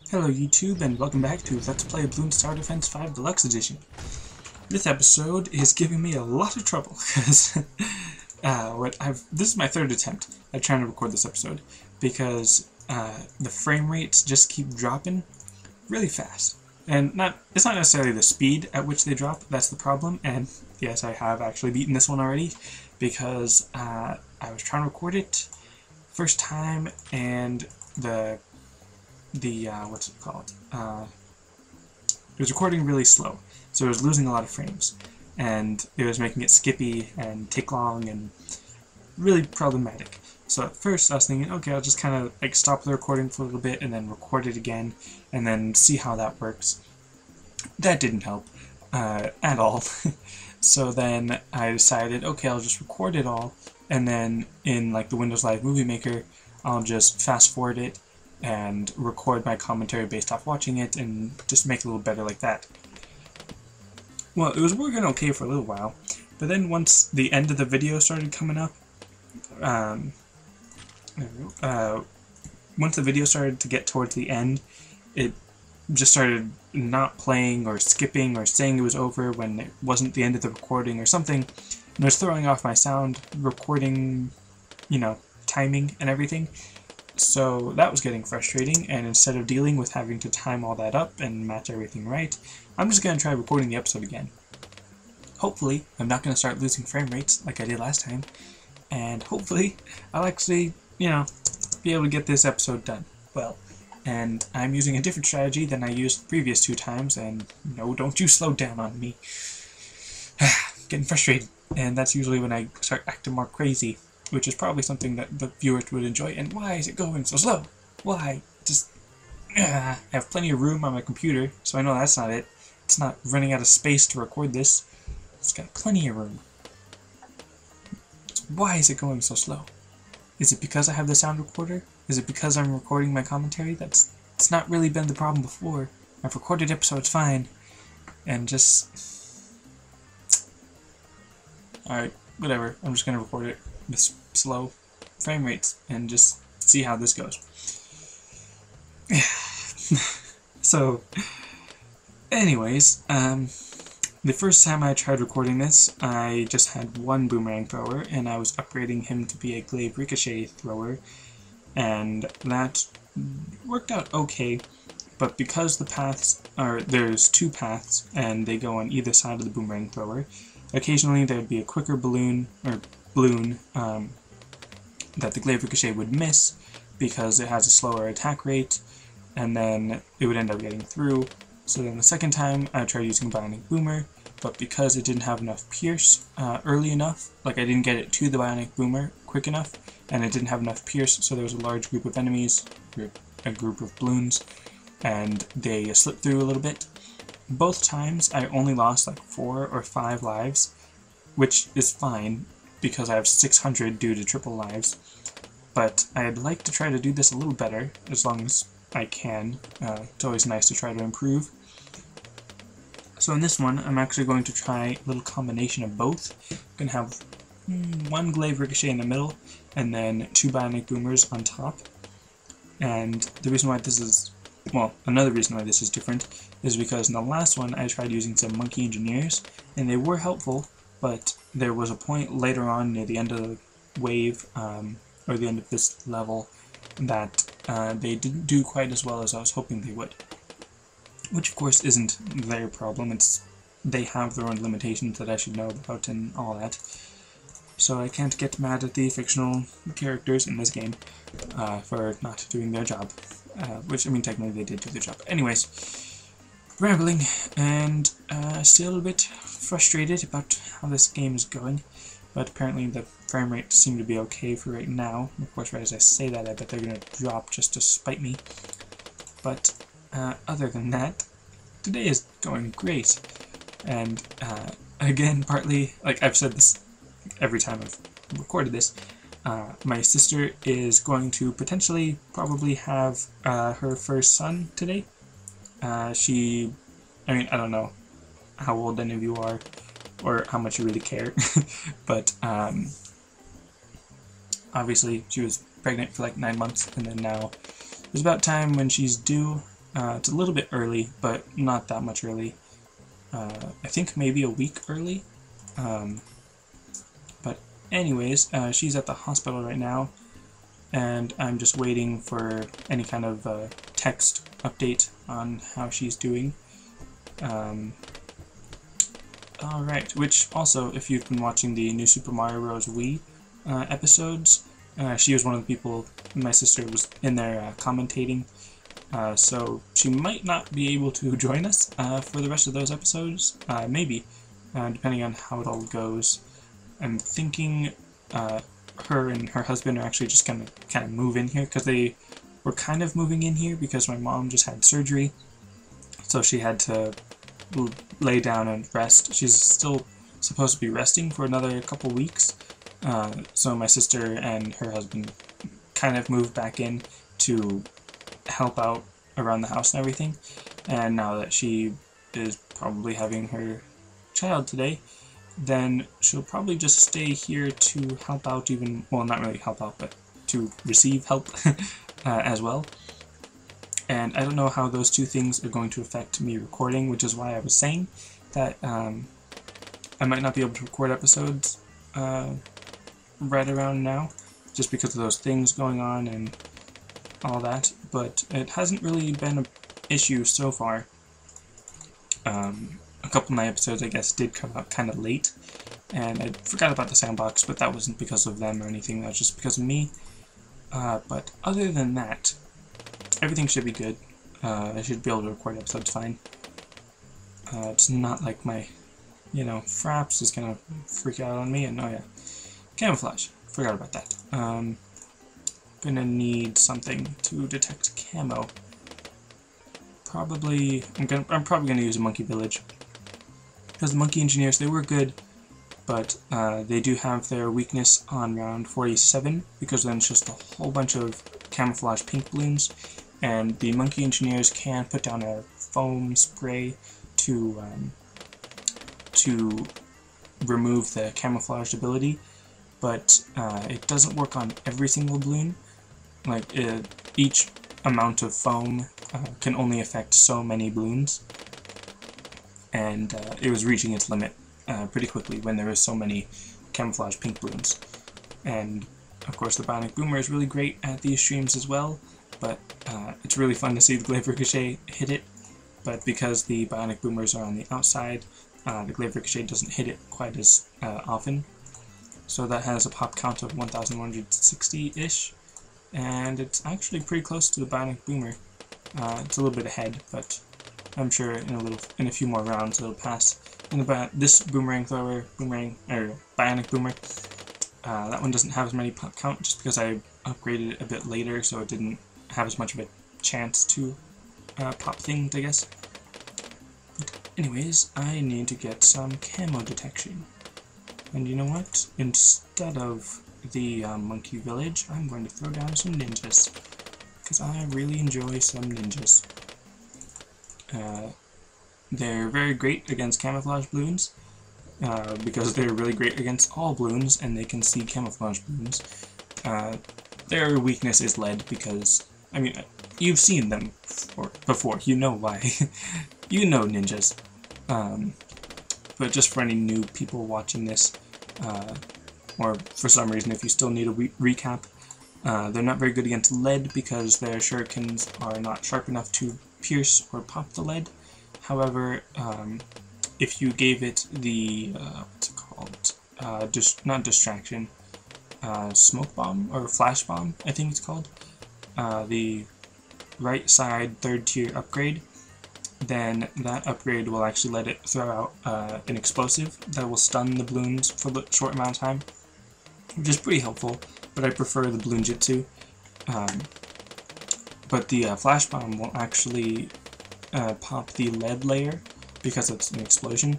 Hello YouTube and welcome back to Let's Play Bloons Tower Defense 5 Deluxe Edition. This episode is giving me a lot of trouble because this is my third attempt at trying to record this episode because the frame rates just keep dropping really fast. And it's not necessarily the speed at which they drop, that's the problem. And yes, I have actually beaten this one already because I was trying to record it first time and the what's it called? It was recording really slow, so it was losing a lot of frames, and it was making it skippy and take long and really problematic. So at first I was thinking, okay, I'll just kind of like stop the recording for a little bit and then record it again and then see how that works. That didn't help at all. So then I decided, okay, I'll just record it all, and then in like the Windows Live Movie Maker, I'll just fast forward it and record my commentary based off watching it and just make it a little better like that. Well, it was working okay for a little while, but then once the end of the video started coming up, once the video started to get towards the end, it just started not playing or skipping or saying it was over when it wasn't the end of the recording or something, and it was throwing off my sound recording, timing and everything. So that was getting frustrating, and instead of dealing with having to time all that up and match everything right, I'm just going to try recording the episode again. Hopefully, I'm not going to start losing frame rates like I did last time, and hopefully, I'll actually, be able to get this episode done well. And I'm using a different strategy than I used the previous two times, and no, don't you slow down on me. Getting frustrated, and that's usually when I start acting more crazy, which is probably something that the viewers would enjoy. And why is it going so slow? Why? I have plenty of room on my computer, so I know that's not it. It's not running out of space to record this. It's got plenty of room. So why is it going so slow? Is it because I have the sound recorder? Is it because I'm recording my commentary? It's not really been the problem before. I've recorded episodes fine, and just... Alright, whatever. I'm just gonna record it with slow frame rates and just see how this goes. So, anyways, the first time I tried recording this, I just had one boomerang thrower, and I was upgrading him to be a glaive ricochet thrower, and that worked out okay, but because the paths there's two paths, and they go on either side of the boomerang thrower, occasionally there'd be a quicker balloon, that the glaive ricochet would miss because it has a slower attack rate, and then it would end up getting through. So then the second time I tried using Bionic Boomer, but because it didn't have enough pierce early enough, like I didn't get it to the Bionic Boomer quick enough, and it didn't have enough pierce, so there was a large group of enemies, a group of Bloons, and they slipped through a little bit. Both times I only lost like 4 or 5 lives, which is fine because I have 600 due to triple lives, but I'd like to try to do this a little better as long as I can. It's always nice to try to improve. So in this one, I'm actually going to try a little combination of both. I'm going to have one glaive ricochet in the middle, and then 2 bionic boomers on top. And the reason why this is, well, another reason why this is different is because in the last one I tried using some monkey engineers, and they were helpful, but there was a point later on near the end of the wave, or the end of this level, that they didn't do quite as well as I was hoping they would. Which of course isn't their problem, they have their own limitations that I should know about and all that. So I can't get mad at the fictional characters in this game for not doing their job. Which, I mean, technically they did do their job. Anyways, rambling, and still a little bit frustrated about how this game is going. But apparently the frame rates seem to be okay for right now. Of course, right as I say that, I bet they're going to drop just to spite me. But other than that, today is going great. And again, partly, like I've said this every time I've recorded this, my sister is going to potentially probably have her first son today. I mean, I don't know how old any of you are, or how much you really care, but obviously she was pregnant for like 9 months, and then now it's about time when she's due. It's a little bit early, but not that much early. I think maybe a week early. But anyways, she's at the hospital right now, and I'm just waiting for any kind of text update on how she's doing. Alright, which also, if you've been watching the New Super Mario Bros. Wii episodes, she was one of the people, my sister was in there commentating, so she might not be able to join us for the rest of those episodes, maybe, depending on how it all goes. I'm thinking her and her husband are actually just gonna kind of move in here, because they were kind of moving in here because my mom just had surgery, so she had to lay down and rest. She's still supposed to be resting for another couple weeks, so my sister and her husband kind of moved back in to help out around the house and everything, and now that she is probably having her child today, then she'll probably just stay here to help out even, well, not really help out, but to receive help as well. And I don't know how those two things are going to affect me recording, which is why I was saying that I might not be able to record episodes right around now, just because of those things going on and all that, but it hasn't really been an issue so far. A couple of my episodes, I guess, did come out kind of late, and I forgot about the sandbox, but that wasn't because of them or anything, that was just because of me. But other than that, everything should be good. I should be able to record episodes fine. It's not like my, Fraps is gonna freak out on me, and oh yeah, camouflage, forgot about that. Gonna need something to detect camo. Probably, I'm probably gonna use a monkey village, because the monkey engineers, they were good, but they do have their weakness on round 47, because then it's just a whole bunch of camouflage pink balloons, and the monkey engineers can put down a foam spray to remove the camouflaged ability, but it doesn't work on every single balloon. Like, each amount of foam can only affect so many balloons, and it was reaching its limit pretty quickly when there was so many camouflage pink balloons. And of course the Bionic Boomer is really great at these streams as well, but it's really fun to see the Glaive Ricochet hit it, but because the Bionic Boomers are on the outside, the Glaive Ricochet doesn't hit it quite as often. So that has a pop count of 1,160-ish, and it's actually pretty close to the Bionic Boomer. It's a little bit ahead, but I'm sure in a few more rounds it'll pass. And this Bionic Boomer, that one doesn't have as many pop count just because I upgraded it a bit later, so it didn't have as much of a chance to pop things, I guess. But anyways, I need to get some camo detection. And you know what? Instead of the monkey village, I'm going to throw down some ninjas, because I really enjoy some ninjas. They're very great against camouflage balloons, because they're really great against all balloons, and they can see camouflage balloons. Their weakness is lead, because, I mean, you've seen them before, you know why. You know ninjas. But just for any new people watching this, or for some reason if you still need a recap, they're not very good against lead because their shurikens are not sharp enough to pierce or pop the lead. However, if you gave it the, what's it called, not distraction, smoke bomb, or flash bomb, I think it's called, the right side 3rd tier upgrade, then that upgrade will actually let it throw out an explosive that will stun the balloons for a short amount of time, which is pretty helpful, but I prefer the balloon jutsu. But the flash bomb will actually pop the lead layer because it's an explosion,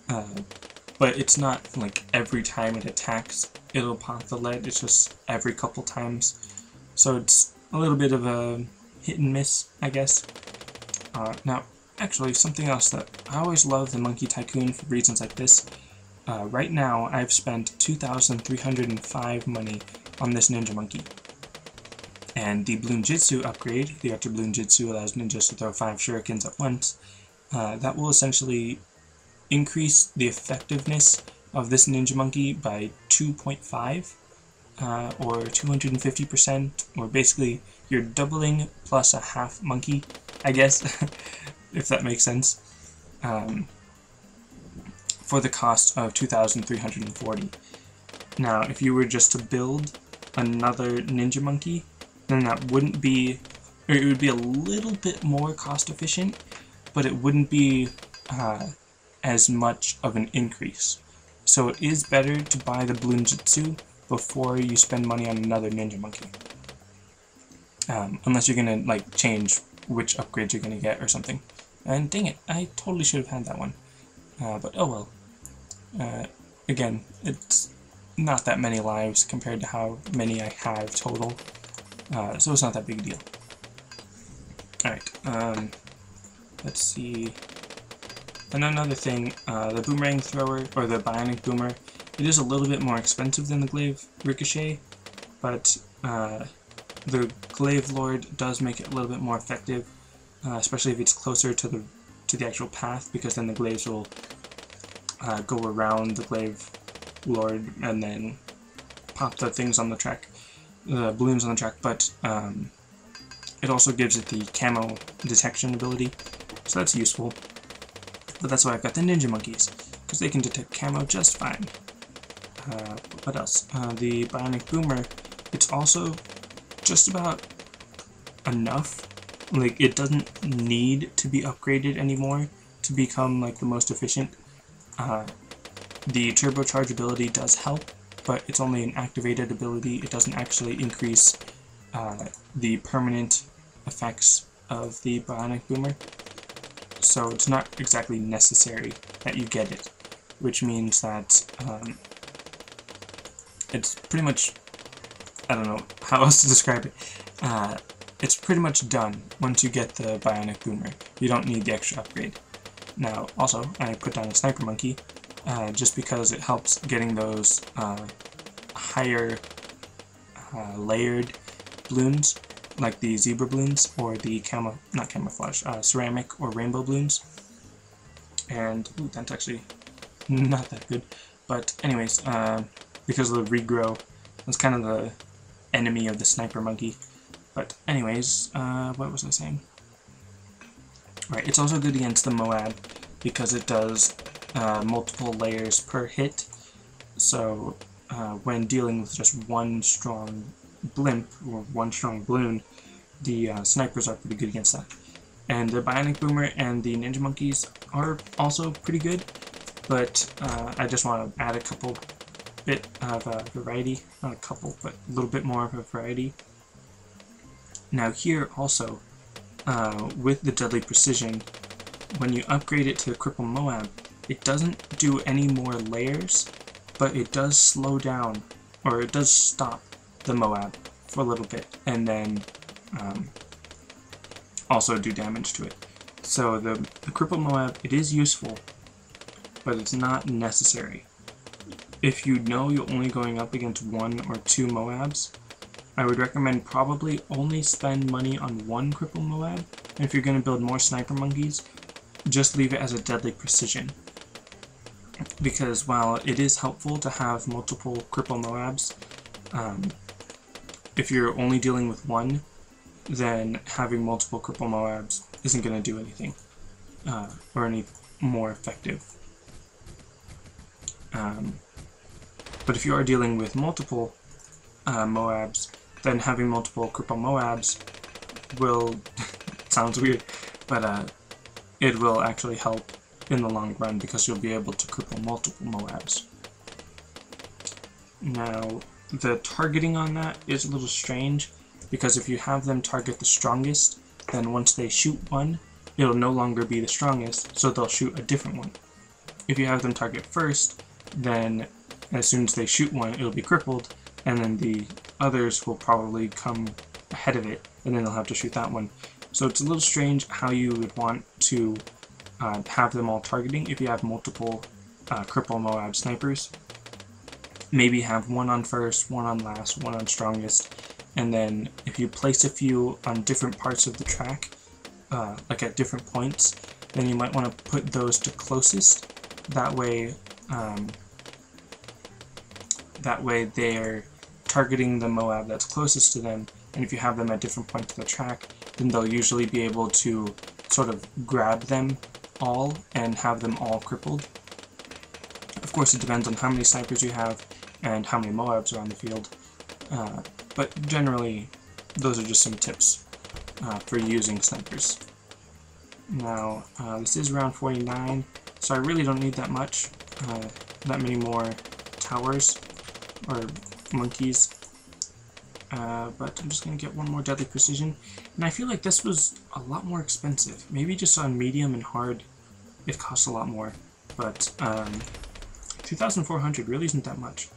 but it's not like every time it attacks it'll pop the lead, it's just every couple times, so it's a little bit of a hit and miss, I guess. Now, actually, something else that I always love the Monkey Tycoon for reasons like this. Right now, I've spent 2,305 money on this Ninja Monkey. And the Bloon Jitsu upgrade, the Extra Bloon Jitsu allows ninjas to throw 5 shurikens at once. That will essentially increase the effectiveness of this ninja monkey by 2.5 or 250%, or basically you're doubling plus a half monkey, I guess, if that makes sense, for the cost of 2,340. Now, if you were just to build another ninja monkey, then that wouldn't be, or it would be a little bit more cost efficient, but it wouldn't be as much of an increase. So it is better to buy the Bloon Jitsu before you spend money on another ninja monkey. Unless you're gonna like change which upgrades you're gonna get or something. And dang it, I totally should have had that one. But oh well. Again, it's not that many lives compared to how many I have total. So it's not that big a deal. Alright, let's see. And another thing, the boomerang thrower, or the bionic boomer, it is a little bit more expensive than the glaive ricochet, but the glaive lord does make it a little bit more effective, especially if it's closer to the actual path, because then the glaives will go around the glaive lord and then pop the things on the track, the balloons on the track. But it also gives it the camo detection ability, so that's useful. But that's why I've got the ninja monkeys, because they can detect camo just fine. What else? The bionic boomer, it's also just about enough. Like, it doesn't need to be upgraded anymore to become like the most efficient. The turbocharge ability does help, but it's only an activated ability. It doesn't actually increase the permanent effects of the bionic boomer. So it's not exactly necessary that you get it, which means that it's pretty much, I don't know how else to describe it, it's pretty much done once you get the bionic boomer. You don't need the extra upgrade. Now, also, I put down a sniper monkey, just because it helps getting those higher layered balloons, like the zebra balloons, or the ceramic or rainbow balloons. And, ooh, that's actually not that good. But anyways, because of the regrow, that's kind of the enemy of the sniper monkey. But anyways, what was I saying? Right, it's also good against the Moab, because it does multiple layers per hit. So when dealing with just one strong blimp, or one strong balloon, the snipers are pretty good against that. And the bionic boomer and the ninja monkeys are also pretty good, but I just want to add a couple bit of variety, not a couple, but a little bit more of a variety. Now here also, with the Deadly Precision, when you upgrade it to Cripple Moab, it doesn't do any more layers, but it does slow down, or it does stop the Moab for a little bit, and then also do damage to it. So the Cripple Moab, it is useful, but it's not necessary. If you know you're only going up against 1 or 2 Moabs, I would recommend probably only spend money on one Cripple Moab, and if you're going to build more Sniper Monkeys, just leave it as a Deadly Precision. Because while it is helpful to have multiple Cripple Moabs, if you're only dealing with one, then having multiple Cripple Moabs isn't going to do anything, or any more effective. But if you are dealing with multiple Moabs, then having multiple Cripple Moabs will, sounds weird, but it will actually help in the long run, because you'll be able to cripple multiple Moabs. Now, the targeting on that is a little strange, because if you have them target the strongest, then once they shoot one, it'll no longer be the strongest, so they'll shoot a different one. If you have them target first, then as soon as they shoot one, it'll be crippled, and then the others will probably come ahead of it, and then they'll have to shoot that one. So it's a little strange how you would want to have them all targeting if you have multiple Cripple Moab snipers. Maybe have one on first, one on last, one on strongest, and then if you place a few on different parts of the track, like at different points, then you might want to put those to closest. That way they're targeting the Moab that's closest to them, and if you have them at different points of the track, then they'll usually be able to sort of grab them all and have them all crippled. Of course, it depends on how many snipers you have and how many Moabs are on the field, but generally those are just some tips for using snipers. Now, this is round 49, so I really don't need that many more towers or monkeys, but I'm just going to get one more deadly precision, and I feel like this was a lot more expensive. Maybe just on medium and hard it costs a lot more, but 2,400 really isn't that much.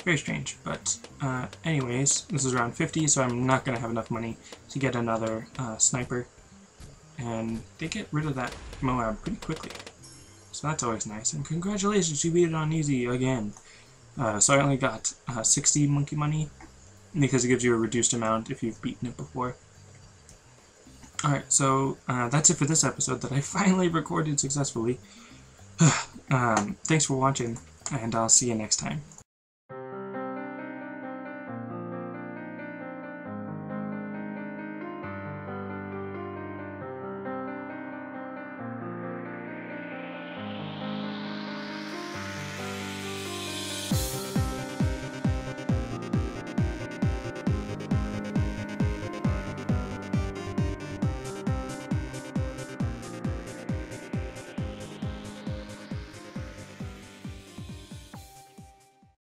Very strange, but anyways, this is round 50, so I'm not going to have enough money to get another sniper, and they get rid of that Moab pretty quickly, so that's always nice. And congratulations, you beat it on easy again. So I only got 60 monkey money, because it gives you a reduced amount if you've beaten it before. Alright, so that's it for this episode that I finally recorded successfully. Thanks for watching, and I'll see you next time.